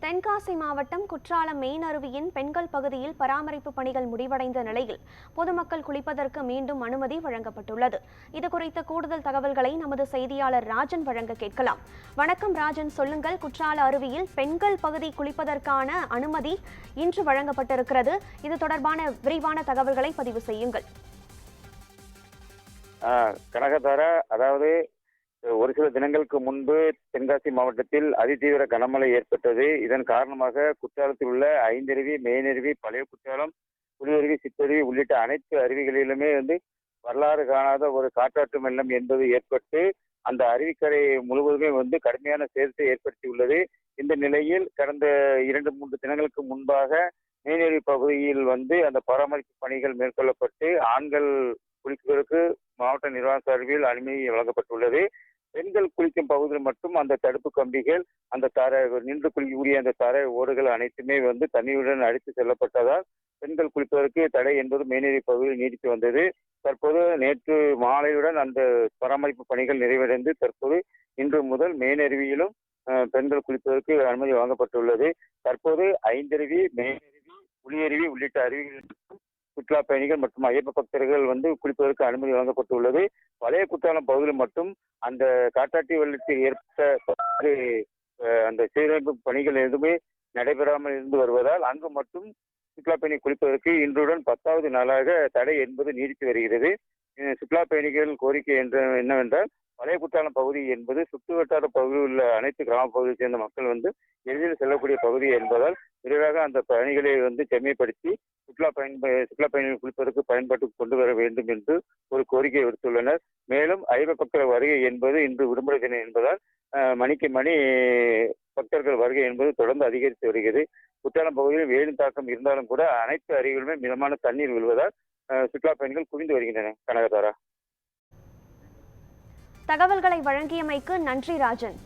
தென்காசி மாவட்டம் குற்றாலம் மெயின் அருவியின் பெண்கள் பகுதியில் பராமரிப்பு பணிகள் முடிவடைந்த நிலையில் பொதுமக்கள் குளிப்பதற்கு மீண்டும் அனுமதி வழங்கப்பட்டுள்ளது. இதுகுறித்த கூடுதல் தகவல்களை நமது செய்தியாளர் ராஜன் வழங்க கேட்கலாம். வணக்கம் ராஜன், சொல்லுங்கள். குற்றால அருவியில் பெண்கள் பகுதி குளிப்பதற்கான அனுமதி இன்று வழங்கப்பட்டிருக்கிறது. இது தொடர்பான விரிவான தகவல்களை பதிவு செய்யுங்கள். கனகதாரா, அதாவது ஒரு சில தினங்களுக்கு முன்பு தென்காசி மாவட்டத்தில் அதிதீவிர கனமழை ஏற்பட்டது. இதன் காரணமாக குற்றாலத்தில் உள்ள ஐந்தருவி, மெயினருவி, பழைய குற்றாலம், புலியருவி, சித்தருவி உள்ளிட்ட அனைத்து அருவிகளிலுமே வரலாறு காணாத ஒரு காற்றாற்று வெள்ளம் என்பது ஏற்பட்டு அந்த அருவிக்கரை முழுவதுமே கடுமையான சேதத்தை ஏற்படுத்தியுள்ளது. இந்த நிலையில் கடந்த 2-3 தினங்களுக்கு முன்பாக மெயினருவி பகுதியில் அந்த பராமரிப்பு பணிகள் மேற்கொள்ளப்பட்டு ஆண்கள் குளிப்பதற்கு மாவட்ட நிர்வாக சார்பில் அனுமதி வழங்கப்பட்டுள்ளது. பெண்கள் குளிக்கும் பகுதியில் மட்டும் அந்த தடுப்பு கம்பிகள், அந்த தரை நின்று குளிக்கக்கூடிய அந்த தரை ஓடுகள் அனைத்துமே தண்ணீருடன் அடித்து செல்லப்பட்டதால் பெண்கள் குளிப்பதற்கு தடை என்பது மெயினருவி பகுதியில் நீடித்து வந்தது. தற்போது நேற்று மாலையுடன் அந்த பராமரிப்பு பணிகள் நிறைவடைந்து தற்போது இன்று முதல் மெயினருவியிலும் பெண்கள் குளிப்பதற்கு அனுமதி வழங்கப்பட்டுள்ளது. தற்போது ஐந்தருவி, மெயினருவி, புலியருவி உள்ளிட்ட அருவிகளுக்கும் சுற்றுலா பயணிகள் மற்றும் ஐயப்ப பக்தர்கள் குளிப்பதற்கு அனுமதி வழங்கப்பட்டுள்ளது. பழைய குற்றாலம் பகுதியில் மட்டும் அந்த காட்டாற்று வெள்ளத்தில் ஏற்பட்ட அந்த சீரமைப்பு பணிகள் எதுவுமே நடைபெறாமல் இருந்து வருவதால் அங்கு மட்டும் சுற்றுலா பயணி குளிப்பதற்கு இன்றுடன் 10வது நாளாக தடை என்பது நீடித்து வருகிறது. சுற்றுலா பயணிகள் கோரிக்கை என்னவென்றால், பழைய குற்றாலம் பகுதி என்பது சுற்று வட்டார பகுதியில் உள்ள அனைத்து கிராம பகுதியை சேர்ந்த மக்கள் எளிதில் செல்லக்கூடிய பகுதி என்பதால் விரைவாக அந்த பணிகளை செம்மைப்படுத்தி சுற்றுலா பயணிகள் குளிப்பதற்கு பயன்பாட்டுக்கு கொண்டு வர வேண்டும் என்று ஒரு கோரிக்கை விடுத்துள்ளனர். மேலும் ஐயப்ப பக்தர் வருகை என்பது இன்று விடுமுறை தினம் என்பதால் மணிக்கு மணி பக்தர்கள் வருகை என்பது தொடர்ந்து அதிகரித்து வருகிறது. குற்றாலம் பகுதியில் வெயிலின் தாக்கம் இருந்தாலும் கூட அனைத்து அருவிகளுமே மிதமான தண்ணீர் விழுவதால் சுற்றுலா பயணிகள் குவிந்து வருகின்றன. கனகதாரா, தகவல்களை வழங்கியமைக்கு நன்றி ராஜன்.